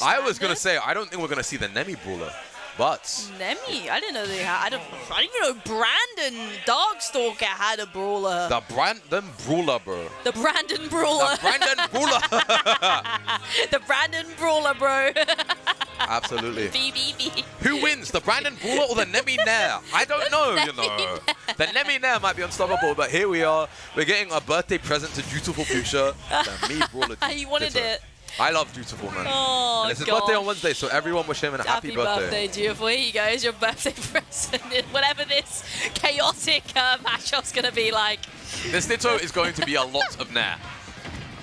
I was going to say, I don't think we're going to see the Mii Brawler. But Nemi, I didn't know they had. I didn't even know Brandon Darkstalker had a brawler. The Brandon Brawler, bro. The Brandon Brawler. The Brandon Brawler. The Brandon Brawler, bro. Absolutely. BBB. Who wins, the Brandon Brawler or the Nemi Nair? I don't know, you know. The Nemi Nair might be unstoppable, but here we are. We're getting a birthday present to Dutiful Future. The Mii Brawler. He wanted it. I love Dutiful, man. Oh, and it's his birthday on Wednesday, so everyone wish him a happy birthday. Dutiful. Here you go. Here's your birthday present. Whatever this chaotic matchup's going to be like. This Ditto is going to be a lot of Nair.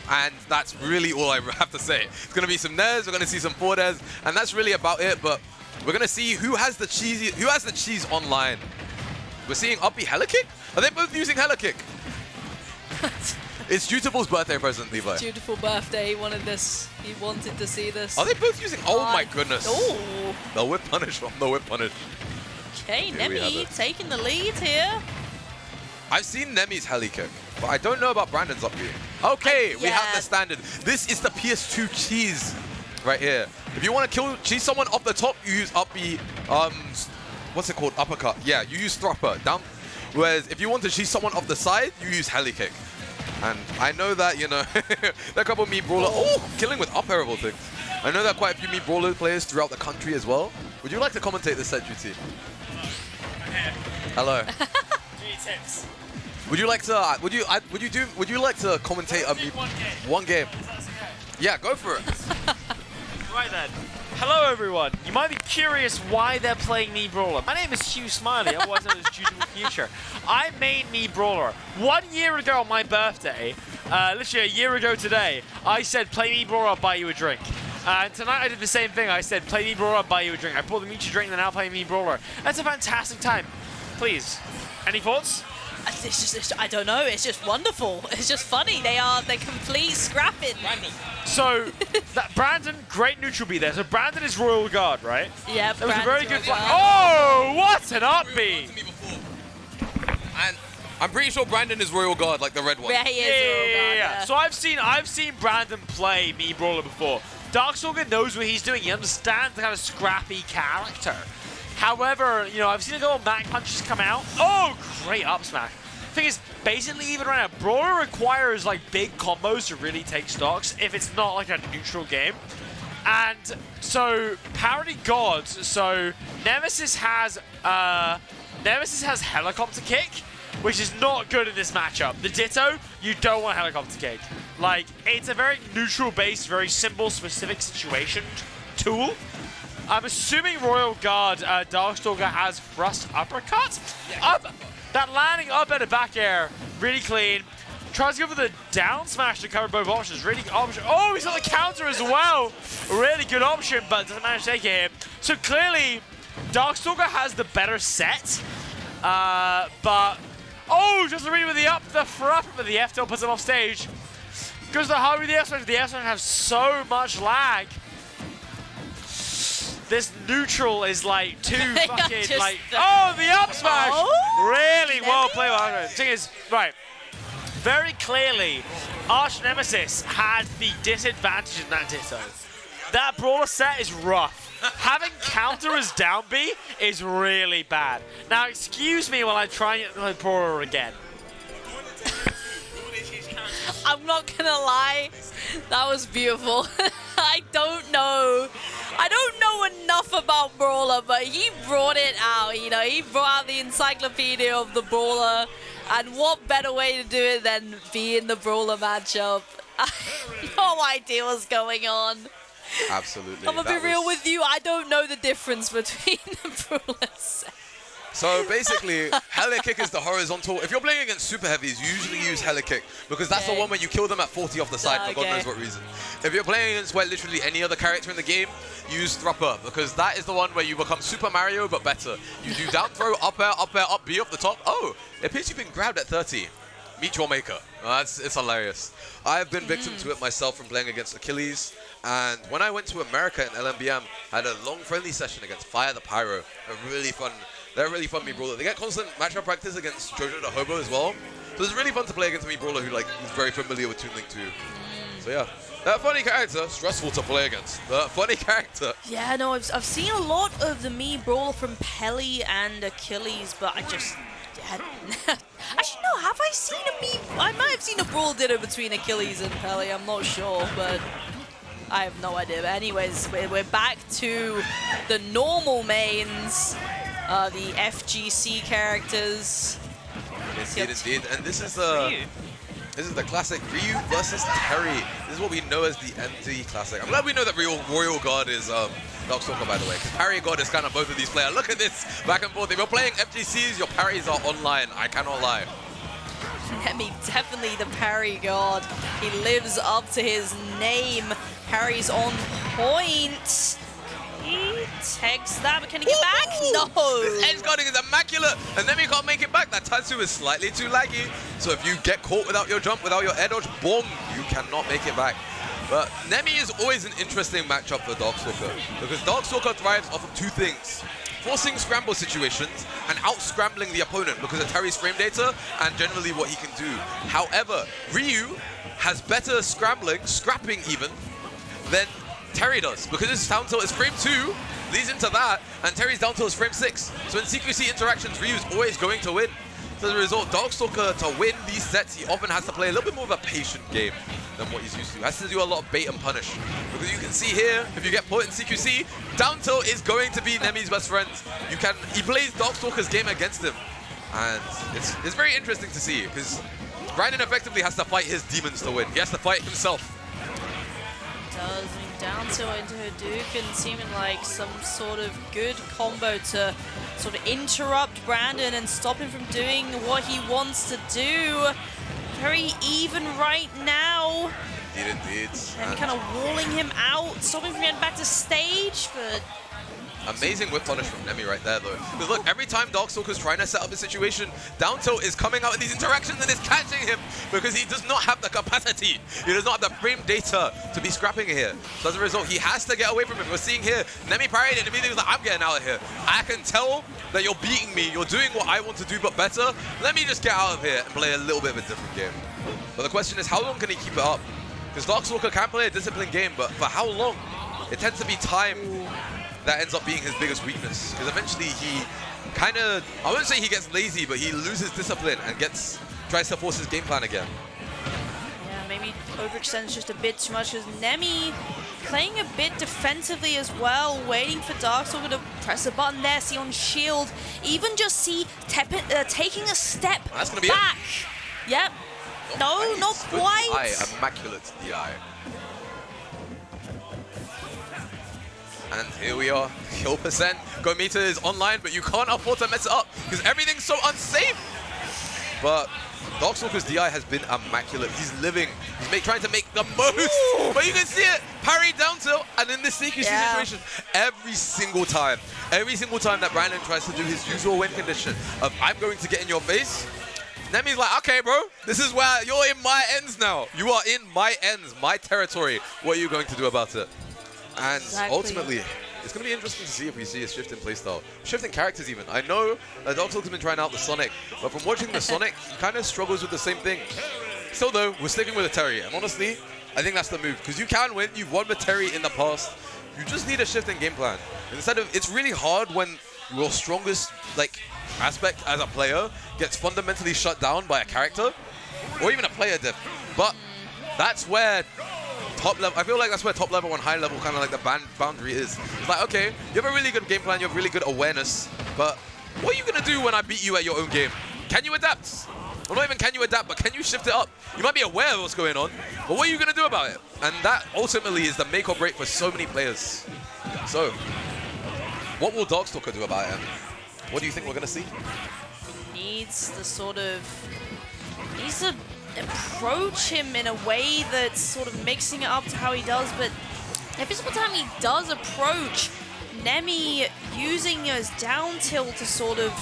And that's really all I have to say. It's going to be some Nairs, we're going to see some forward airs, and that's really about it. But we're going to see who has the cheese online. We're seeing Uppy Helikick? Are they both using Helikick? It's Dutiful's birthday present, Levi. Dutiful birthday. He wanted this. He wanted to see this. Are they both using? Oh my goodness. Oh. The whip punish from the whip punish. Okay, Nemi taking the lead here. I've seen Nemi's Helikick, but I don't know about Brandon's Uppy. Okay, we have the standard. This is the PS2 cheese right here. If you want to cheese someone off the top, you use Uppy. What's it called? Uppercut. Yeah, you use Thropper down. Whereas if you want to cheese someone off the side, you use Helikick. And I know that, you know, there are a couple of Mii Brawler. Oh, killing with up airable things. I know there are quite a few Mii Brawler players throughout the country as well. Would you like to commentate this set, GT? Hello. Tips. Would you like to? Would you like to commentate a Mii? One game. Yeah, go for it. Right then. Hello everyone. You might be curious why they're playing Mii Brawler. My name is Hugh Smiley, otherwise known as Dutiful Future. I made Mii Brawler 1 year ago on my birthday. Literally a year ago today, I said play Mii Brawler, I'll buy you a drink. And tonight I did the same thing. I said play Mii Brawler, I'll buy you a drink. I bought them each a drink and then now play Mii Brawler. That's a fantastic time. Please. Any thoughts? It's just, I don't know. It's just wonderful. It's just funny. They're complete scrapping. Brandon. So, that Brandon, great neutral B there. So Brandon is Royal Guard, right? Yeah, that was a very good flag. Oh, what an up B! And I'm pretty sure Brandon is Royal Guard, like the red one. Yeah, he is Royal Guard. Yeah. So I've seen Brandon play Mii Brawler before. Darkstalker knows what he's doing. He understands the kind of scrappy character. However, you know, I've seen a couple of Mac punches come out. Oh, great up smash. Thing is, basically, even right now, Brawler requires like big combos to really take stocks if it's not like a neutral game. And so, parity gods. So Nemesis has helicopter kick, which is not good in this matchup. The Ditto, you don't want helicopter kick. Like, it's a very neutral-based, very simple, specific situation tool. I'm assuming Royal Guard Darkstalker has thrust uppercut. Up, that landing up at the back air, really clean. Tries to go for the down smash to cover both options. Really good option. Oh, he's got the counter as well. Really good option, but doesn't manage to take a hit. So clearly, Darkstalker has the better set. But oh, just read with the up, the front, but the F tilt puts him off stage. Goes to the high with the F smash. The F smash has so much lag. This neutral is like too fucking like. Oh, the up smash! Oh, really well played. The thing is, right. Very clearly, Arch Nemesis had the disadvantage in that Ditto. That Brawler set is rough. Having counter as down B is really bad. Now, excuse me while I try and get the Brawler again. I'm not gonna lie, that was beautiful. I don't know enough about Brawler, but he brought it out, you know, he brought out the encyclopedia of the Brawler, and what better way to do it than be in the Brawler matchup. I have no idea what's going on. Absolutely. I'm gonna be real with you, I don't know the difference between the Brawler set. So basically, Helikick is the horizontal. If you're playing against super heavies, you usually use Helikick because that's the one where you kill them at 40 off the side for God knows what reason. If you're playing against literally any other character in the game, use Thropper because that is the one where you become Super Mario but better. You do down throw, up air, up B off the top. Oh, it appears you've been grabbed at 30. Meet your maker. It's hilarious. I've been victim to it myself from playing against Achilles. And when I went to America in LMBM, I had a long friendly session against Fire the Pyro. They're a really fun Mii Brawler. They get constant matchup practice against Jojo the Hobo as well. So it's really fun to play against a Mii Brawler who is very familiar with Toon Link 2. So yeah. That funny character, stressful to play against. That funny character. Yeah, no, I've seen a lot of the Mii Brawler from Peli and Achilles, but I just... Actually, no, have I seen a Mii... I might have seen a Brawl Ditto between Achilles and Peli, I'm not sure, but... I have no idea. But anyways, we're back to the normal mains, the FGC characters. Indeed. And this is the classic Ryu versus Terry. This is what we know as the MD Classic. I'm glad we know that Royal Guard is Darkstalker, by the way, because Parry God is kind of both of these players. Look at this back and forth. If you're playing FGCs, your parries are online. I cannot lie. Nemi, definitely the parry god. He lives up to his name. Parry's on point. He takes that, but can he get back? No. This edge guarding is immaculate, and Nemi can't make it back. That Tatsu is slightly too laggy. So if you get caught without your jump, without your air dodge, boom, you cannot make it back. But Nemi is always an interesting matchup for Darkstalker, because Darkstalker thrives off of two things. Forcing scramble situations and out-scrambling the opponent because of Terry's frame data and generally what he can do. However, Ryu has better scrapping even, than Terry does, because his down tilt is frame 2, leads into that, and Terry's down tilt is frame 6. So in CQC interactions, Ryu's always going to win. So as a result, Darkstalker, to win these sets, he often has to play a little bit more of a patient game than what he's used to. He has to do a lot of bait and punish. Because you can see here, if you get put in CQC, down tilt is going to be Nemi's best friend. He plays Darkstalker's game against him. And it's very interesting to see, because Brandon effectively has to fight his demons to win. He has to fight himself. Does down tilt into Hadouken, seeming like some sort of good combo to sort of interrupt Brandon and stop him from doing what he wants to do. Very even right now. Indeed. And kind of walling him out, stopping him from getting back to stage, but... Amazing whip punish from Nemi right there, though. Because look, every time Darkstalker's trying to set up a situation, down tilt is coming out in these interactions and is catching him because he does not have the capacity. He does not have the frame data to be scrapping here. So as a result, he has to get away from him. We're seeing here, Nemi parried it and immediately was like, I'm getting out of here. I can tell that you're beating me. You're doing what I want to do, but better. Let me just get out of here and play a little bit of a different game. But the question is, how long can he keep it up? Because Darkstalker can play a disciplined game, but for how long? It tends to be time that ends up being his biggest weakness, because eventually he kind of, I wouldn't say he gets lazy, but he loses discipline and tries to force his game plan again. Yeah, maybe overextends just a bit too much, because Nemi playing a bit defensively as well, waiting for Darkstalker to press a button there, see on shield, even just see taking a step That's gonna be back. It. Yep. No, not quite. DI, immaculate DI. And here we are, kill percent. Gomita is online, but you can't afford to mess it up because everything's so unsafe. But Darkstalker's DI has been immaculate. He's living. He's trying to make the most. Ooh. But you can see it, parry down tilt, and in this CQC situation, every single time that Brandon tries to do his usual win condition of I'm going to get in your face, Nemi's like, okay, bro, this is where you're in my ends now. You are in my ends, my territory. What are you going to do about it? And ultimately, it's going to be interesting to see if we see a shift in playstyle. Shift in characters even. I know Darkstalker's been trying out the Sonic, but from watching the Sonic, he kind of struggles with the same thing. Still though, we're sticking with the Terry, and honestly, I think that's the move, because you can win. You've won with Terry in the past. You just need a shift in game plan. Instead of, it's really hard when your strongest aspect as a player gets fundamentally shut down by a character, or even a player diff. But that's where top level, I feel like that's where top level and high level kind of like the boundary is. It's like, okay, you have a really good game plan, you have really good awareness, but what are you going to do when I beat you at your own game? Can you adapt? Well, not even can you adapt, but can you shift it up? You might be aware of what's going on, but what are you going to do about it? And that ultimately is the make or break for so many players. So, what will Darkstalker do about it? What do you think we're going to see? He needs to approach him in a way that's sort of mixing it up to how he does, but every single time he does approach, Nemi using his down tilt to sort of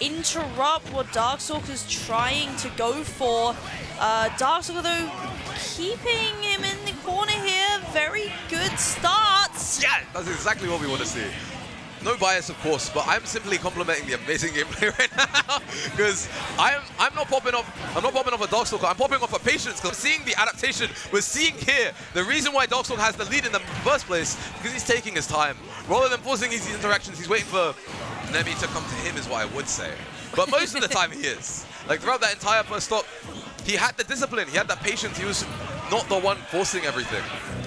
interrupt what Darkstalker's trying to go for. Darkstalker though, keeping him in the corner here, very good starts. Yeah, that's exactly what we want to see. no bias, of course, but I'm simply complimenting the amazing gameplay right now because I'm not popping off a Darkstalker. I'm popping off a Patience because I'm seeing the adaptation. We're seeing here the reason why Darkstalker has the lead in the first place because he's taking his time rather than forcing these interactions. He's waiting for Nemi to come to him, is what I would say. But most of the time he is. Like throughout that entire first stock, he had the discipline, he had that patience. He was not the one forcing everything,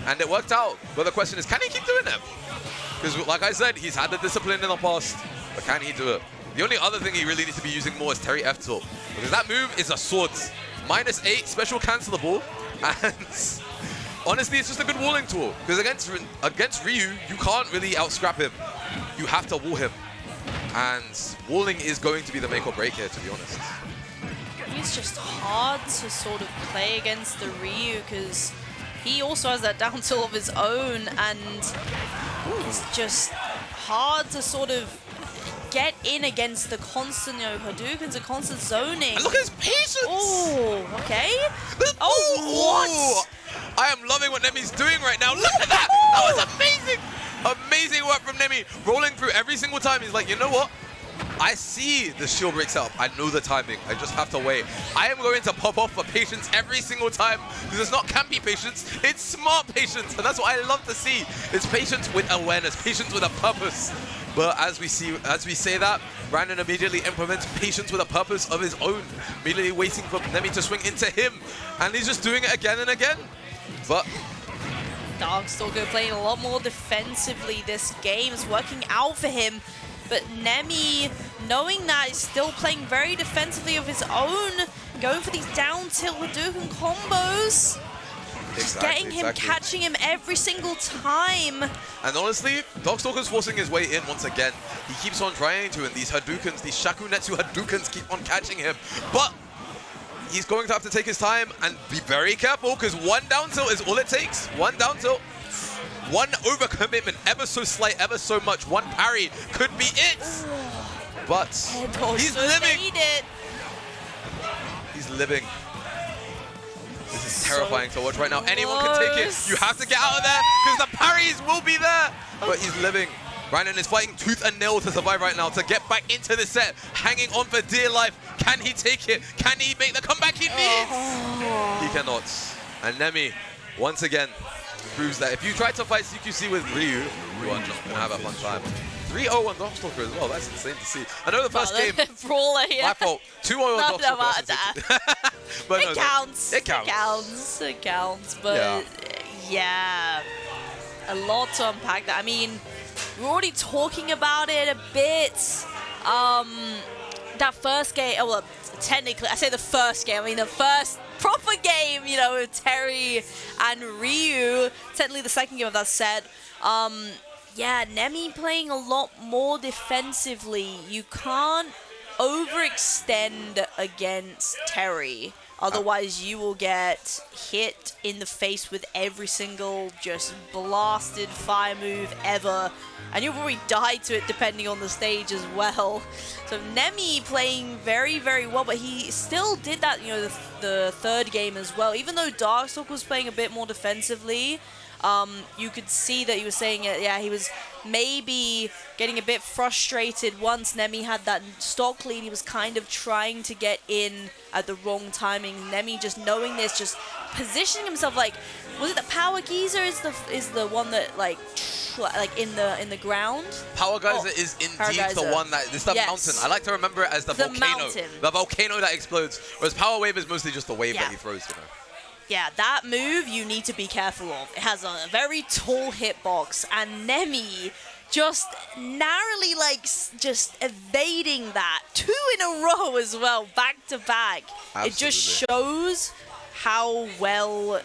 and it worked out. But the question is, can he keep doing it? Because like I said, he's had the discipline in the past, but can he do it? The only other thing he really needs to be using more is Terry F tilt, because that move is a sword. -8, special cancelable, and honestly, it's just a good walling tool. Because against Ryu, you can't really out-scrap him. You have to wall him. And walling is going to be the make or break here, to be honest. It's just hard to sort of play against the Ryu because he also has that down tilt of his own, and it's just hard to sort of get in against the constant, you know, Hadoukens and constant zoning. And look at his patience! Oh, okay. Oh, what? I am loving what Nemi's doing right now. Look at that! That was amazing! Amazing work from Nemi, rolling through every single time. He's like, you know what? I see the shield breaks up. I know the timing. I just have to wait. I am going to pop off for Patience every single time because it's not campy Patience, it's smart Patience, and that's what I love to see. It's Patience with awareness, Patience with a purpose. But as we say that, Brandon immediately implements Patience with a purpose of his own, immediately waiting for Nemi to swing into him, and he's just doing it again and again. But Darkstalker playing a lot more defensively this game. It's working out for him. But Nemi, knowing that, is still playing very defensively of his own, going for these down tilt Hadouken combos. Just getting him, catching him every single time. And honestly, Darkstalker's forcing his way in once again. He keeps on trying to, and these Hadoukens, these Shakunetsu Hadoukens keep on catching him. But he's going to have to take his time and be very careful because one down tilt is all it takes. One down tilt. One overcommitment, ever so slight, ever so much. One parry could be it. But he's living. He's living. This is terrifying to watch right now. Anyone can take it. You have to get out of there because the parries will be there. But he's living. Brandon is fighting tooth and nail to survive right now, to get back into the set, hanging on for dear life. Can he take it? Can he make the comeback he needs? He cannot. And Nemi, once again, proves that if you try to fight CQC with Ryu, you are not going to have a fun time. 3-0 on Darkstalker as well. That's insane to see. I know the first game. Brawler here. My fault. 2-0 on Darkstalker. But it counts. It counts. It counts. It counts. But yeah, a lot to unpack that. I mean, we're already talking about it a bit. That first game, well, technically, I say the first game. I mean, the first proper game, you know, with Terry and Ryu. Technically, the second game of that set. Yeah, Nemi playing a lot more defensively. You can't overextend against Terry. Otherwise, you will get hit in the face with every single just blasted fire move ever. And you'll probably die to it depending on the stage as well. So Nemi playing very, very well, but he still did that, you know, the third game as well. Even though Darkstalker was playing a bit more defensively, you could see that he was saying, yeah, he was maybe getting a bit frustrated once Nemi had that stock lead. He was kind of trying to get in at the wrong timing. Nemi just knowing this, just positioning himself like, was it the Power Geyser is the one that like in the ground? Power Geyser is indeed the one that, it's the mountain. I like to remember it as the volcano. Mountain. The volcano that explodes. Whereas Power Wave is mostly just the wave that he throws, you know. Yeah, that move you need to be careful of. It has a very tall hitbox, and Nemi just narrowly, like, just evading that. 2 in a row as well, back to back. Absolutely. It just shows how well